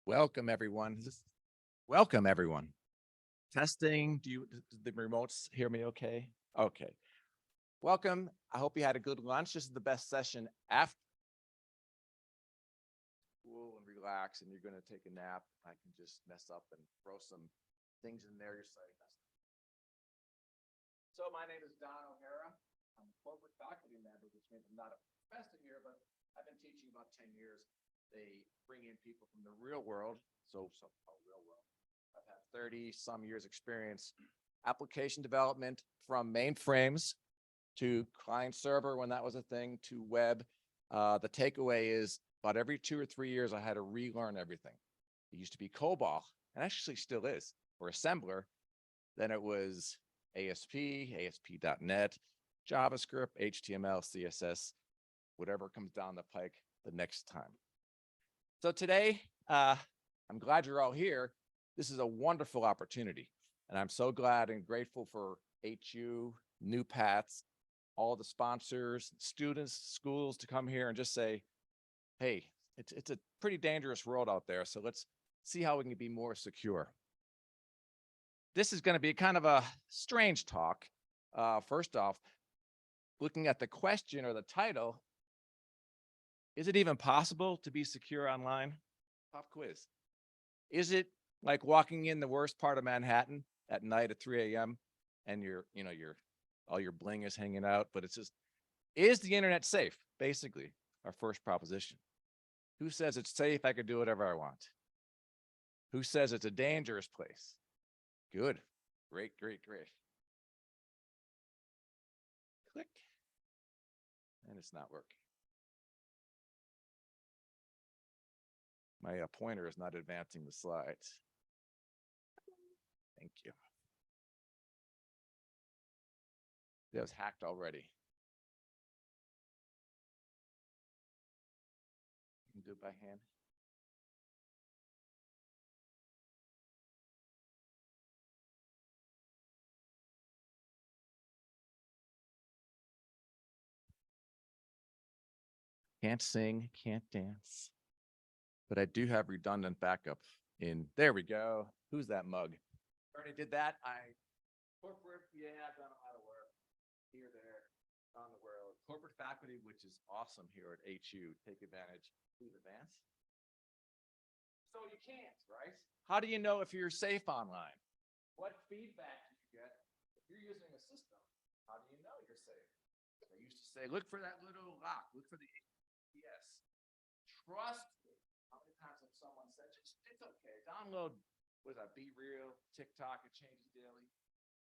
Welcome, everyone. Welcome, everyone. Testing. Do the remotes hear me okay? Okay. Welcome. I hope you had a good lunch. This is the best session after school and relax, and you're going to take a nap. I can just mess up and throw some things in there. You're saying that's. So my name is Don O'Hara. I'm a corporate faculty member, which means I'm not a professor here, but I've been teaching about 10 years. They bring in people from the real world, so-called real world. I've had 30 some years experience, application development from mainframes to client server when that was a thing to web. The takeaway is about every 2 or 3 years, I had to relearn everything. It used to be COBOL, and actually still is, for assembler. Then it was ASP, ASP.NET, JavaScript, HTML, CSS, whatever comes down the pike the next time. So today, I'm glad you're all here. This is a wonderful opportunity, and I'm so glad and grateful for HU, New Pats, all the sponsors, students, schools to come here and just say, hey, it's a pretty dangerous world out there, so let's see how we can be more secure. This is going to be kind of a strange talk. First off, looking at the question or the title, is it even possible to be secure online? Pop quiz. Is it like walking in the worst part of Manhattan at night at 3 a.m. and all your bling is hanging out, but it's just, is the internet safe? Basically, our first proposition. Who says it's safe? I could do whatever I want. Who says it's a dangerous place? Good. Great. Click. And it's not working. My pointer is not advancing the slides. Thank you. That was hacked already. You can do it by hand. Can't sing, can't dance. But I do have redundant backup in, there we go. Who's that mug? Already did that. Corporate, yeah, I've done a lot of work here, there, on the world. Corporate faculty, which is awesome here at HU. Take advantage. Please advance. So you can't, right? How do you know if you're safe online? What feedback do you get if you're using a system? How do you know you're safe? I used to say, look for that little lock, look for the APS. Trust me. How many times have someone said, it's okay, download, what is that, Be Real, TikTok, it changes daily.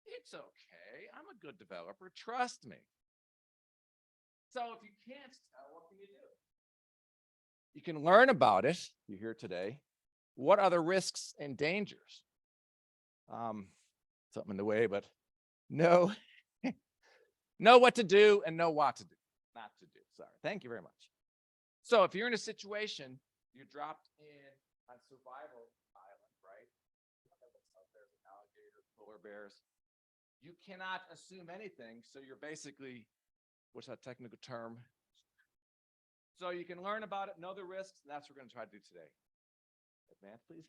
It's okay, I'm a good developer, trust me. So if you can't tell, what can you do? You can learn about it, you're here today. What are the risks and dangers? Something in the way, but know what to do and know what to do, not to do. Sorry. Thank you very much. So if you're in a situation, you're dropped in on survival island, right? There's an alligator, polar bears. You cannot assume anything. So you're basically, what's that technical term? So you can learn about it, know the risks, and that's what we're going to try to do today. Advance, please.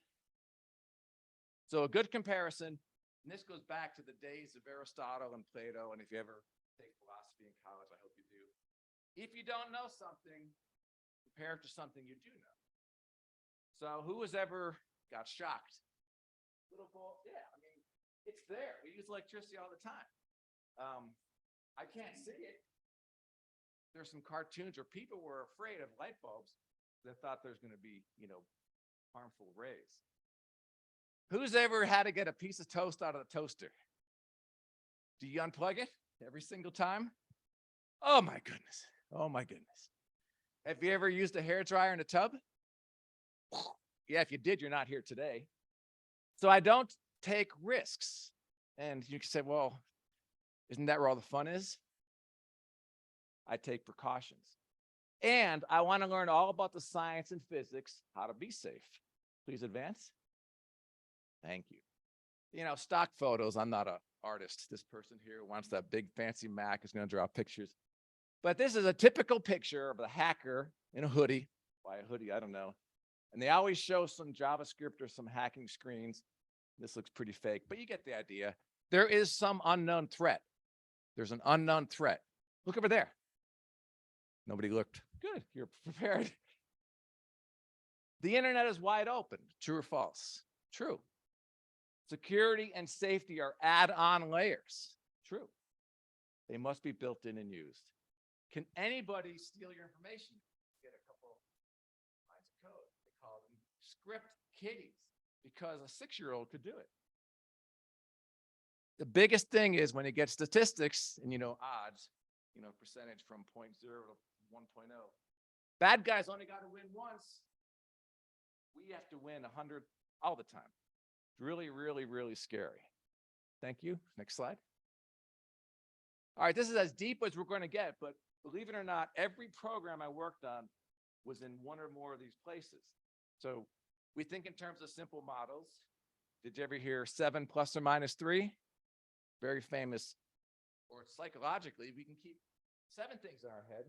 So a good comparison, and this goes back to the days of Aristotle and Plato, and if you ever take philosophy in college, I hope you do. If you don't know something, compare it to something you do know. So who has ever got shocked? Little bulb, yeah, I mean, it's there. We use electricity all the time. I can't see it. There's some cartoons where people were afraid of light bulbs that thought there's going to be, harmful rays. Who's ever had to get a piece of toast out of the toaster? Do you unplug it every single time? Oh my goodness. Oh my goodness. Have you ever used a hairdryer in a tub? Yeah, if you did, you're not here today. So I don't take risks. And you can say, well, isn't that where all the fun is? I take precautions. And I want to learn all about the science and physics, how to be safe. Please advance. Thank you. Stock photos, I'm not an artist. This person here wants that big fancy Mac, is going to draw pictures. But this is a typical picture of a hacker in a hoodie. Why a hoodie? I don't know. And they always show some JavaScript or some hacking screens. This looks pretty fake, but you get the idea. There is some unknown threat. There's an unknown threat. Look over there. Nobody looked. Good, you're prepared. The internet is wide open. True or false? True. Security and safety are add-on layers. True. They must be built in and used. Can anybody steal your information? Get a couple lines of code. They call them script kiddies because a 6-year-old could do it. The biggest thing is when you get statistics and odds, percentage from 0.0 to 1.0. Bad guys only got to win once. We have to win 100 all the time. Really, really, really scary. Thank you. Next slide. All right, this is as deep as we're going to get, but believe it or not, every program I worked on was in one or more of these places. So we think in terms of simple models. Did you ever hear 7 plus or minus 3? Very famous. Or psychologically, we can keep 7 things in our head.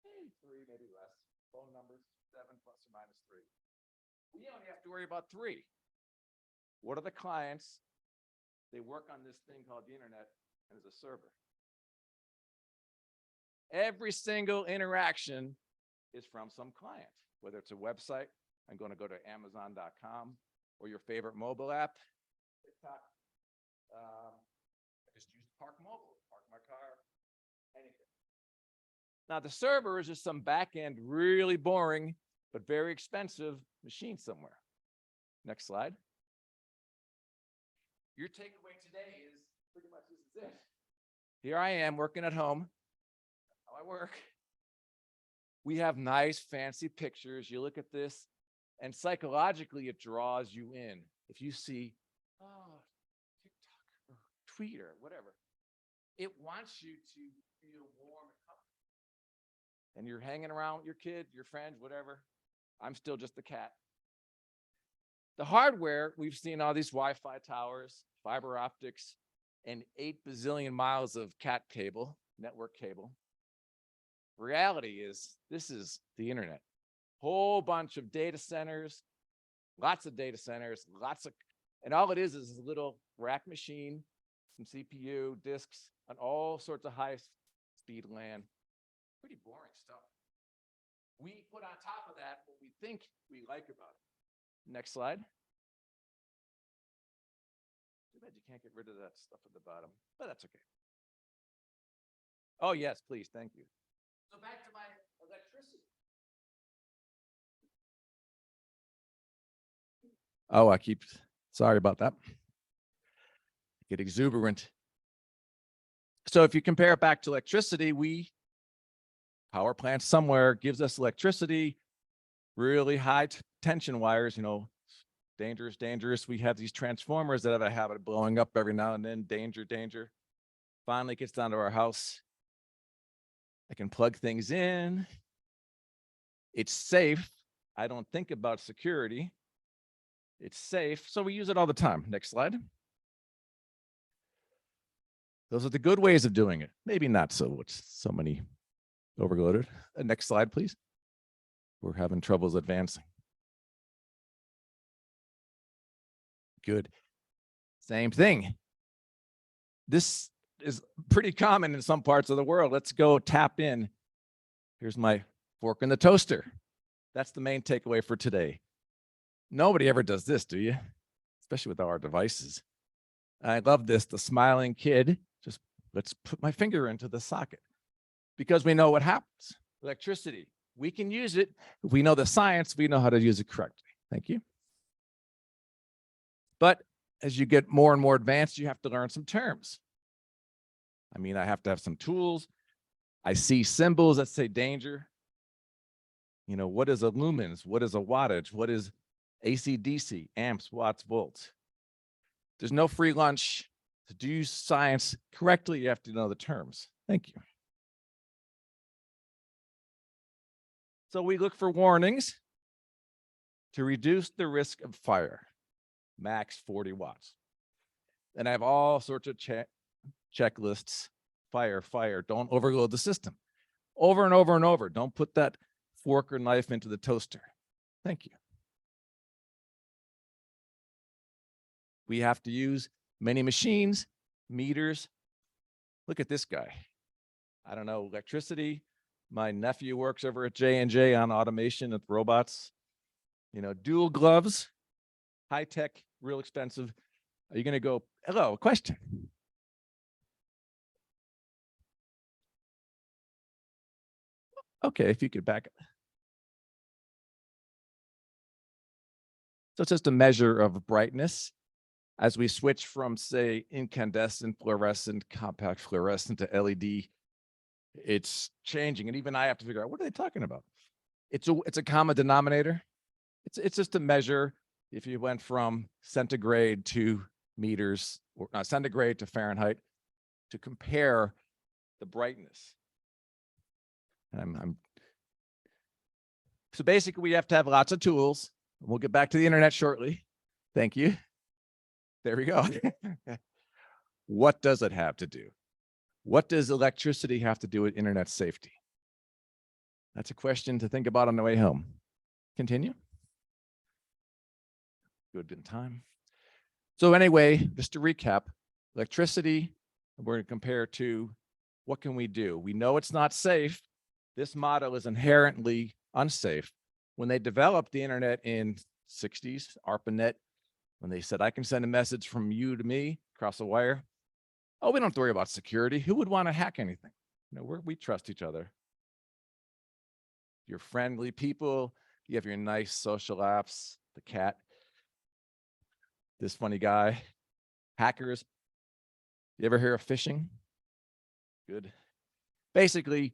3, maybe less. Phone numbers, 7 plus or minus 3. We only have to worry about 3. What are the clients? They work on this thing called the internet and as a server. Every single interaction is from some client, whether it's a website. I'm going to go to Amazon.com or your favorite mobile app. TikTok. I just use Park Mobile, park my car, anything. Now the server is just some back-end, really boring, but very expensive machine somewhere. Next slide. Your takeaway today is pretty much this is it. Here I am working at home. How I work. We have nice, fancy pictures. You look at this, and psychologically, it draws you in. If you see, TikTok or tweet or whatever, it wants you to feel warm and comfortable. And you're hanging around with your kid, your friends, whatever. I'm still just a cat. The hardware, we've seen all these Wi-Fi towers, fiber optics, and 8 bazillion miles of cat cable, network cable. Reality is, this is the internet. Whole bunch of data centers, lots of data centers, and all it is a little rack machine, some CPU, disks, and all sorts of high-speed LAN. Pretty boring stuff. We put on top of that what we think we like about it. Next slide. Too bad you can't get rid of that stuff at the bottom, but that's okay. Oh, yes, please. Thank you. So back to my electricity. Oh, sorry about that. Get exuberant. So if you compare it back to electricity, power plant somewhere gives us electricity, really high tension wires, dangerous. We have these transformers that have a habit of blowing up every now and then. Danger. Finally gets down to our house. I can plug things in. It's safe. I don't think about security. It's safe, so we use it all the time. Next slide. Those are the good ways of doing it. Maybe not so many overloaded. Next slide, please. We're having troubles advancing. Good. Same thing. This is pretty common in some parts of the world. Let's go tap in. Here's my fork in the toaster. That's the main takeaway for today. Nobody ever does this, do you? Especially with our devices. I love this, the smiling kid. Just let's put my finger into the socket because we know what happens. Electricity, we can use it. If we know the science, we know how to use it correctly. Thank you. But as you get more and more advanced, you have to learn some terms. I have to have some tools. I see symbols that say danger. What is a lumens? What is a wattage? What is AC, DC, amps, watts, volts? There's no free lunch. To do science correctly, you have to know the terms. Thank you. So we look for warnings to reduce the risk of fire, max 40 watts. And I have all sorts of checklists. Fire, don't overload the system. Over and over and over. Don't put that fork or knife into the toaster. Thank you. We have to use many machines, meters. Look at this guy. I don't know, electricity. My nephew works over at J&J on automation with robots. You know, dual gloves, high tech, real expensive. Are you going to go, hello, a question? Okay, if you could back up. So it's just a measure of brightness. As we switch from, say, incandescent, fluorescent, compact fluorescent to LED, it's changing. And even I have to figure out, what are they talking about? It's a common denominator. It's just a measure if you went from centigrade to meters, or centigrade to Fahrenheit, to compare the brightness. So basically, we have to have lots of tools. We'll get back to the internet shortly. Thank you. There we go. What does it have to do? What does electricity have to do with internet safety? That's a question to think about on the way home. Continue. Good in time. So anyway, just to recap, electricity, we're going to compare to what can we do? We know it's not safe. This model is inherently unsafe. When they developed the internet in 60s, ARPANET, when they said, I can send a message from you to me across the wire. Oh, we don't have to worry about security. Who would want to hack anything? You know, we trust each other. You're friendly people. You have your nice social apps, the cat, this funny guy, hackers. You ever hear of phishing? Good. Basically,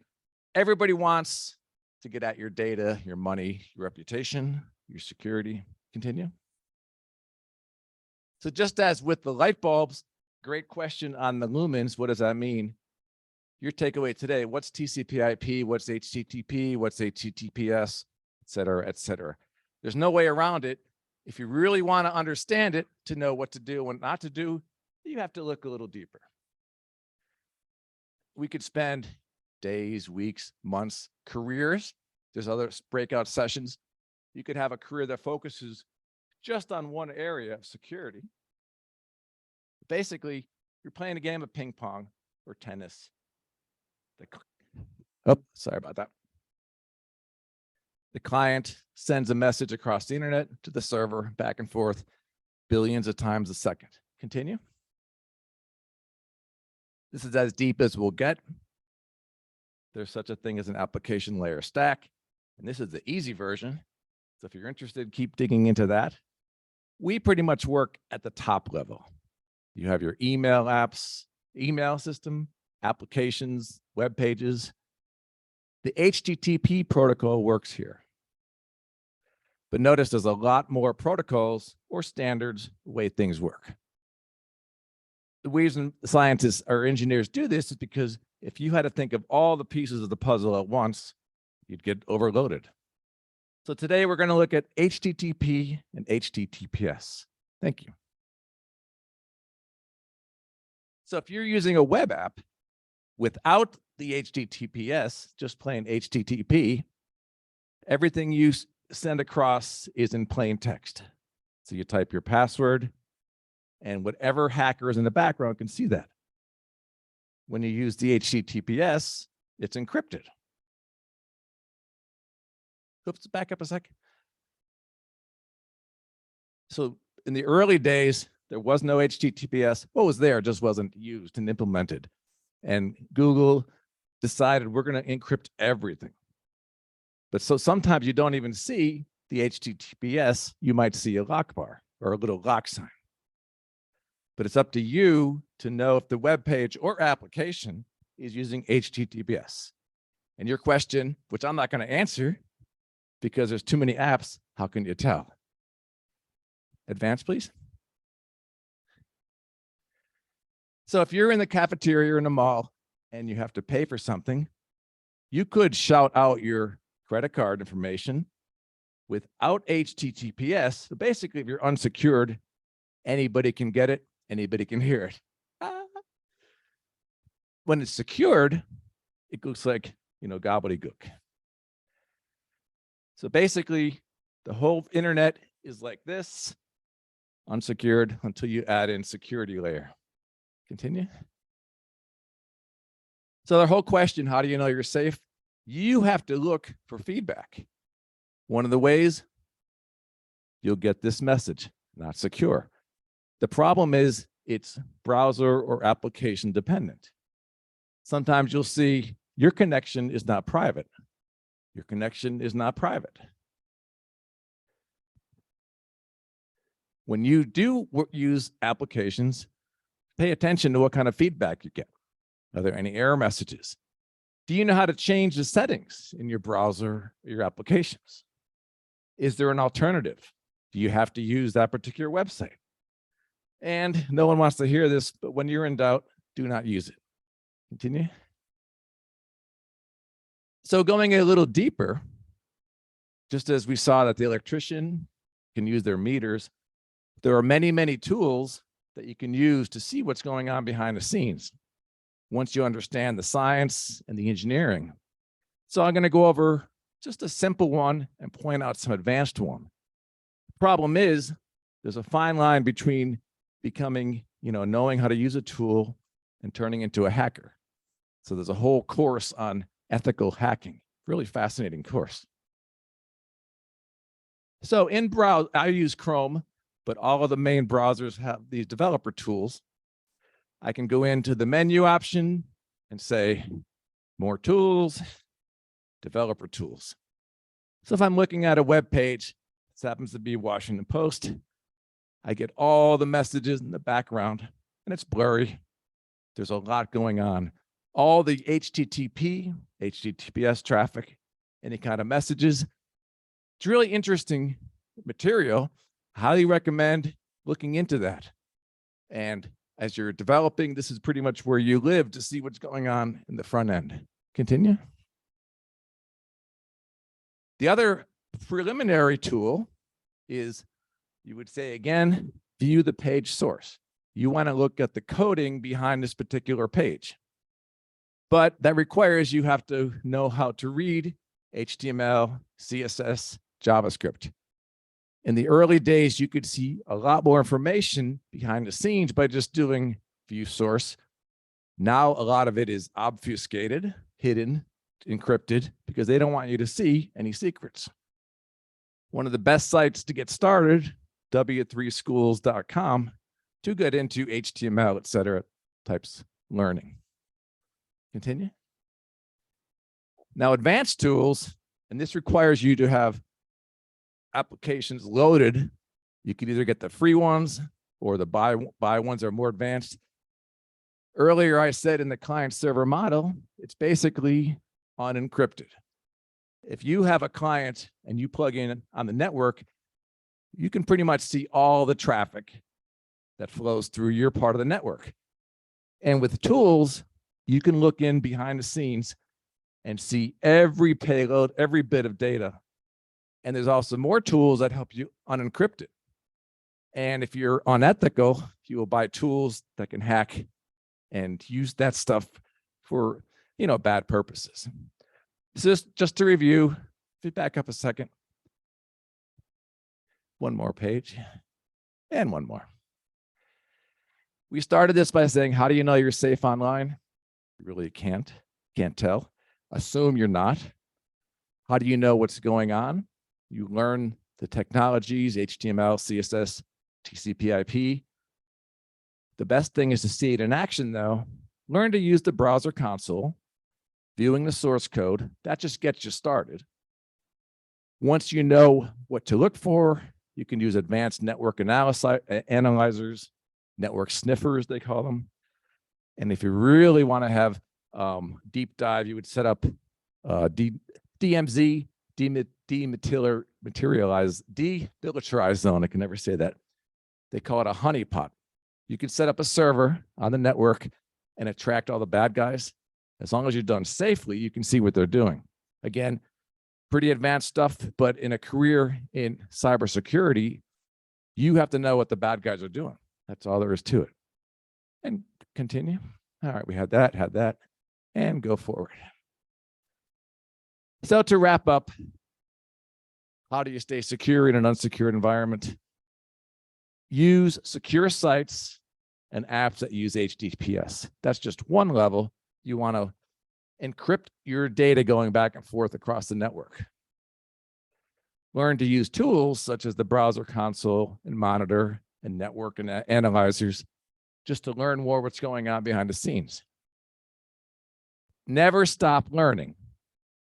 everybody wants to get at your data, your money, your reputation, your security. Continue. So just as with the light bulbs, great question on the lumens, what does that mean? Your takeaway today, what's TCP/IP, what's HTTP, what's HTTPS, et cetera, et cetera. There's no way around it. If you really want to understand it, to know what to do and what not to do, you have to look a little deeper. We could spend days, weeks, months, careers. There's other breakout sessions. You could have a career that focuses just on one area of security. Basically, you're playing a game of ping pong or tennis. Oh, sorry about that. The client sends a message across the internet to the server, back and forth, billions of times a second. Continue. This is as deep as we'll get. There's such a thing as an application layer stack, and this is the easy version. So if you're interested, keep digging into that. We pretty much work at the top level. You have your email apps, email system, applications, web pages. The HTTP protocol works here. But notice there's a lot more protocols or standards the way things work. The reason scientists or engineers do this is because if you had to think of all the pieces of the puzzle at once, you'd get overloaded. So today we're going to look at HTTP and HTTPS. Thank you. So if you're using a web app without the HTTPS, just plain HTTP, everything you send across is in plain text. So you type your password, and whatever hacker is in the background can see that. When you use the HTTPS, it's encrypted. Oops, back up a sec. So in the early days, there was no HTTPS. What was there just wasn't used and implemented. And Google decided we're going to encrypt everything. But so sometimes you don't even see the HTTPS. You might see a lock bar or a little lock sign. But it's up to you to know if the web page or application is using HTTPS. And your question, which I'm not going to answer because there's too many apps, how can you tell? Advance, please. So if you're in the cafeteria or in a mall and you have to pay for something, you could shout out your credit card information without HTTPS. So basically, if you're unsecured, anybody can get it, anybody can hear it. When it's secured, it looks like, gobbledygook. So basically, the whole internet is like this. unsecured until you add in security layer. Continue. So the whole question, how do you know you're safe? You have to look for feedback. One of the ways, you'll get this message, not secure. The problem is it's browser or application dependent. Sometimes you'll see your connection is not private. Your connection is not private. When you do use applications, pay attention to what kind of feedback you get. Are there any error messages? Do you know how to change the settings in your browser or your applications? Is there an alternative? Do you have to use that particular website? And no one wants to hear this, but when you're in doubt, do not use it. Continue. So going a little deeper, just as we saw that the electrician can use their meters, there are many, many tools that you can use to see what's going on behind the scenes once you understand the science and the engineering. So I'm going to go over just a simple one and point out some advanced one. The problem is there's a fine line between becoming, knowing how to use a tool and turning into a hacker. So there's a whole course on ethical hacking, really fascinating course. So in browser, I use Chrome, but all of the main browsers have these developer tools. I can go into the menu option and say, more tools, developer tools. So if I'm looking at a web page, this happens to be Washington Post, I get all the messages in the background, and it's blurry. There's a lot going on. All the HTTP, HTTPS traffic, any kind of messages. It's really interesting material. Highly recommend looking into that. And as you're developing, this is pretty much where you live to see what's going on in the front end. Continue. The other preliminary tool is, you would say again, view the page source. You want to look at the coding behind this particular page. But that requires you have to know how to read HTML, CSS, JavaScript. In the early days, you could see a lot more information behind the scenes by just doing view source. Now, a lot of it is obfuscated, hidden, encrypted, because they don't want you to see any secrets. One of the best sites to get started, w3schools.com, to get into HTML, et cetera, types learning. Continue. Now, advanced tools, and this requires you to have applications loaded. You can either get the free ones or the buy ones are more advanced. Earlier, I said in the client server model, it's basically unencrypted. If you have a client and you plug in on the network, you can pretty much see all the traffic that flows through your part of the network. And with tools, you can look in behind the scenes and see every payload, every bit of data. And there's also more tools that help you unencrypt it. And if you're unethical, you will buy tools that can hack and use that stuff for, bad purposes. So just to review, if you back up a second, one more page and one more. We started this by saying, how do you know you're safe online? You really can't tell. Assume you're not. How do you know what's going on? You learn the technologies, HTML, CSS, TCP/IP. The best thing is to see it in action, though. Learn to use the browser console, viewing the source code. That just gets you started. Once you know what to look for, you can use advanced network analyzers, network sniffers, they call them. And if you really want to have deep dive, you would set up DMZ, demilitarized zone. I can never say that. They call it a honeypot. You can set up a server on the network and attract all the bad guys. As long as you're done safely, you can see what they're doing. Again, pretty advanced stuff, but in a career in cybersecurity, you have to know what the bad guys are doing. That's all there is to it. And continue. All right, we had that, and go forward. So to wrap up, how do you stay secure in an unsecured environment? use secure sites and apps that use HTTPS. That's just one level. You want to encrypt your data going back and forth across the network. Learn to use tools such as the browser console and monitor and network and analyzers just to learn more what's going on behind the scenes. Never stop learning.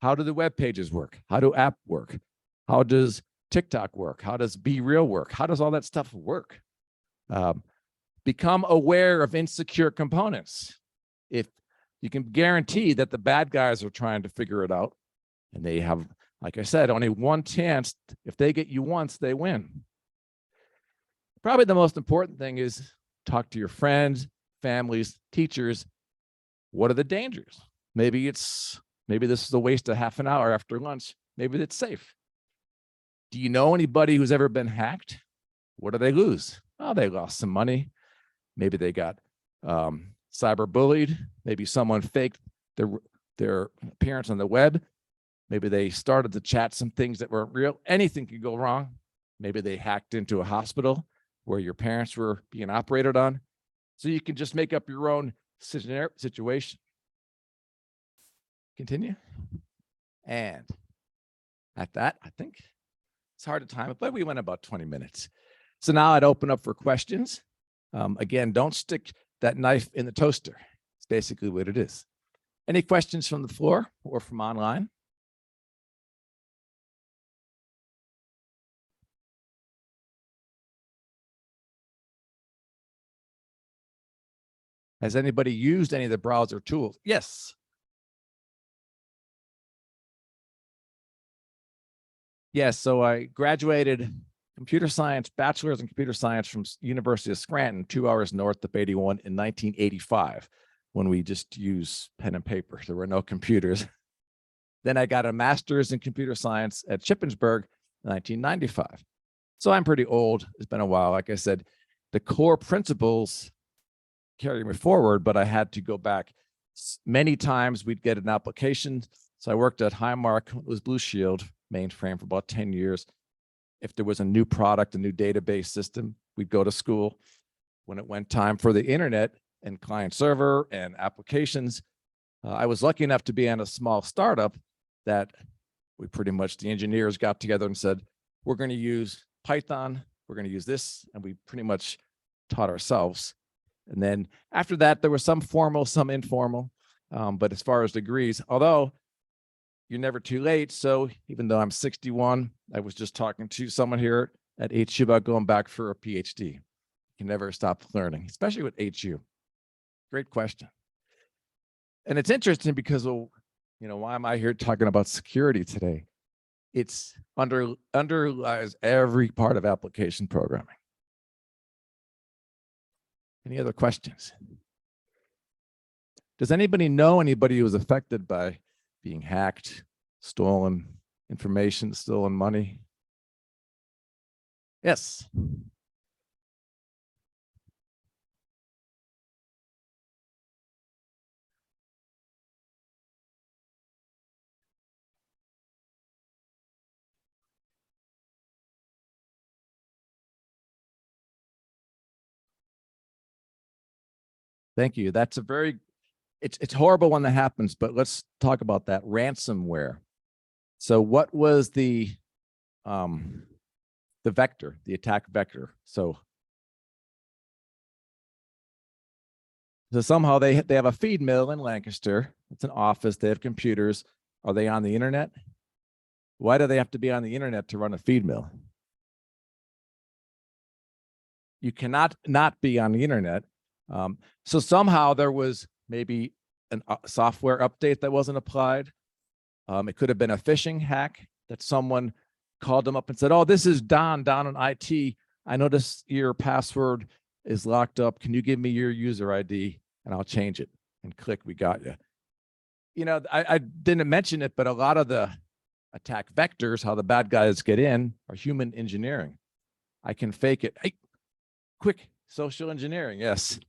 How do the web pages work? How do apps work? How does TikTok work? How does Be Real work? How does all that stuff work? Become aware of insecure components. If you can guarantee that the bad guys are trying to figure it out, and they have, like I said, only one chance. If they get you once, they win. Probably the most important thing is talk to your friends, families, teachers. What are the dangers? Maybe this is a waste of half an hour after lunch. Maybe it's safe. Do you know anybody who's ever been hacked? What do they lose? Oh, they lost some money. Maybe they got cyber bullied. Maybe someone faked their appearance on the web. Maybe they started to chat some things that weren't real. Anything could go wrong. Maybe they hacked into a hospital where your parents were being operated on. So you can just make up your own situation. Continue. And at that, I think it's hard to time it, but we went about 20 minutes. So now I'd open up for questions. Again, don't stick that knife in the toaster. It's basically what it is. Any questions from the floor or from online? Has anybody used any of the browser tools? Yes. Yes, so I graduated computer science, bachelor's in computer science from University of Scranton, 2 hours north of 81 in 1985, when we just used pen and paper. There were no computers. Then I got a master's in computer science at Shippensburg in 1995. So I'm pretty old. It's been a while. Like I said, the core principles carry me forward, but I had to go back many times. We'd get an application. So I worked at Highmark, it was Blue Shield mainframe for about 10 years. If there was a new product, a new database system, we'd go to school. When it went time for the internet and client server and applications, I was lucky enough to be in a small startup that we pretty much, the engineers got together and said, we're going to use Python, we're going to use this, and we pretty much taught ourselves. And then after that, there was some formal, some informal. But as far as degrees, although you're never too late. So even though I'm 61, I was just talking to someone here at HU about going back for a PhD. You can never stop learning, especially with HU. Great question. And it's interesting because, why am I here talking about security today? It's underlies every part of application programming. Any other questions? Does anybody know anybody who was affected by being hacked, stolen information, stolen money? Yes. Thank you. That's a very, it's horrible when that happens, but let's talk about that ransomware. So what was the vector, the attack vector? So somehow they have a feed mill in Lancaster. It's an office. They have computers. Are they on the internet? Why do they have to be on the internet to run a feed mill? You cannot not be on the internet. So somehow there was maybe a software update that wasn't applied. It could have been a phishing hack that someone called them up and said, oh, this is Don in IT. I noticed your password is locked up. Can you give me your user ID and I'll change it? And click, we got you. I didn't mention it, but a lot of the attack vectors, how the bad guys get in, are human engineering. I can fake it. Hey, quick, social engineering, yes.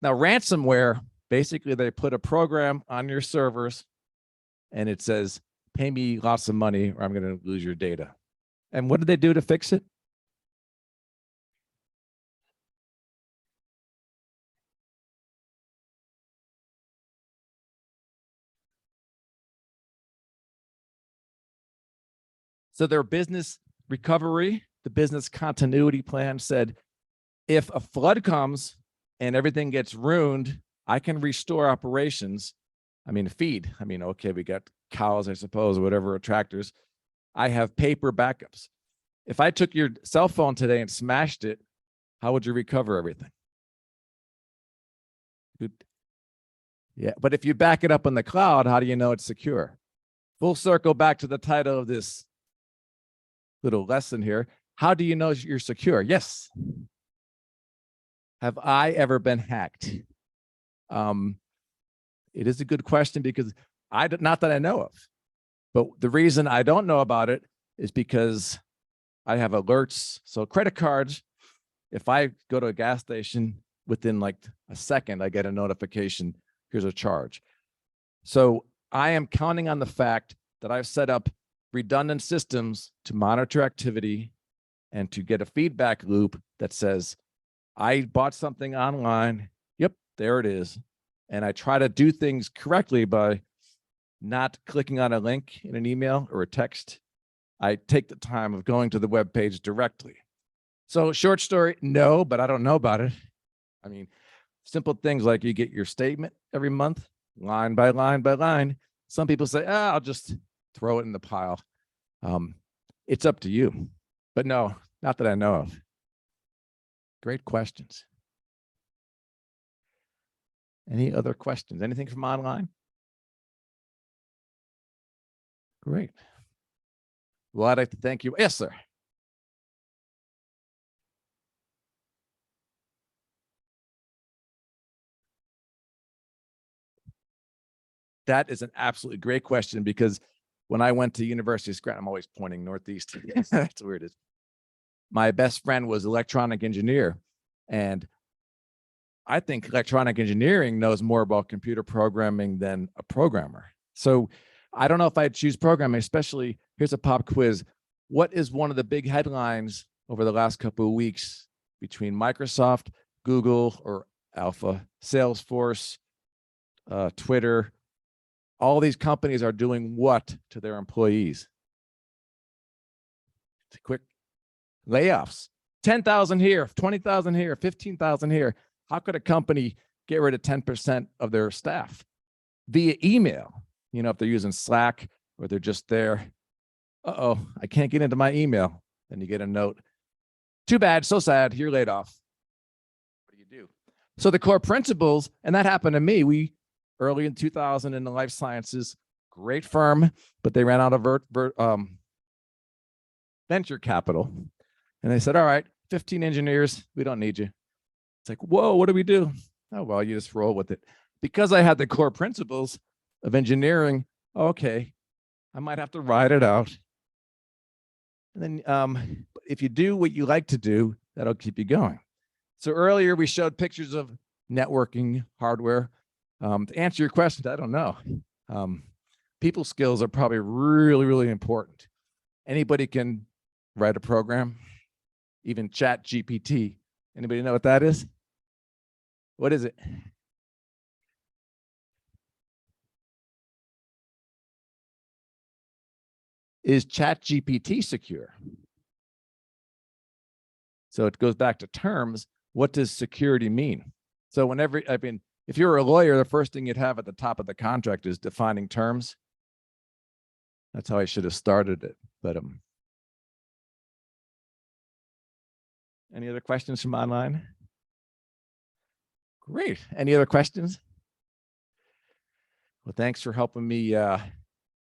Now, ransomware, basically they put a program on your servers and it says, pay me lots of money or I'm going to lose your data. And what did they do to fix it? So their business recovery, the business continuity plan said, if a flood comes and everything gets ruined, I can restore operations. I mean, feed. I mean, okay, we got cows, I suppose, or whatever, or tractors. I have paper backups. If I took your cell phone today and smashed it, how would you recover everything? Yeah, but if you back it up in the cloud, how do you know it's secure? Full circle back to the title of this little lesson here. How do you know you're secure? Yes. Have I ever been hacked? It is a good question because not that I know of, but the reason I don't know about it is because I have alerts. So credit cards, if I go to a gas station, within like a second, I get a notification, here's a charge. So I am counting on the fact that I've set up redundant systems to monitor activity and to get a feedback loop that says, I bought something online. Yep, there it is. And I try to do things correctly by not clicking on a link in an email or a text. I take the time of going to the web page directly. So short story, no, but I don't know about it. I mean, simple things like you get your statement every month, line by line by line. Some people say, I'll just throw it in the pile. It's up to you. But no, not that I know of. Great questions. Any other questions? Anything from online? Great. Well, I'd like to thank you. Yes, sir. That is an absolutely great question because when I went to University of Scranton, I'm always pointing northeast. That's where it is. My best friend was electronic engineer, and I think electronic engineering knows more about computer programming than a programmer. So I don't know if I'd choose programming, especially, here's a pop quiz. What is one of the big headlines over the last couple of weeks between Microsoft, Google, or Alpha, Salesforce, Twitter? All these companies are doing what to their employees? Quick layoffs. 10,000 here, 20,000 here, 15,000 here. How could a company get rid of 10% of their staff? Via email, if they're using Slack or they're just there. Uh-oh, I can't get into my email. Then you get a note. Too bad, so sad, you're laid off. What do you do? So the core principles, and that happened to me. We early in 2000 in the life sciences, great firm, but they ran out of venture capital. And they said, all right, 15 engineers, we don't need you. It's like, whoa, what do we do? Oh, well, you just roll with it. Because I had the core principles of engineering, okay, I might have to ride it out. And then if you do what you like to do, that'll keep you going. So earlier we showed pictures of networking hardware. To answer your question, I don't know. People skills are probably really, really important. Anybody can write a program, even Chat GPT. Anybody know what that is? What is it? Is Chat GPT secure? So it goes back to terms. What does security mean? So if you're a lawyer, the first thing you'd have at the top of the contract is defining terms. That's how I should have started it. But any other questions from online? Great. Any other questions? Well, thanks for helping me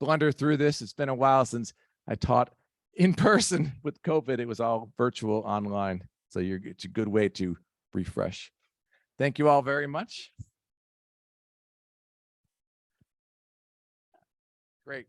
blunder through this. It's been a while since I taught in person. With COVID. It was all virtual online. So it's a good way to refresh. Thank you all very much. Great.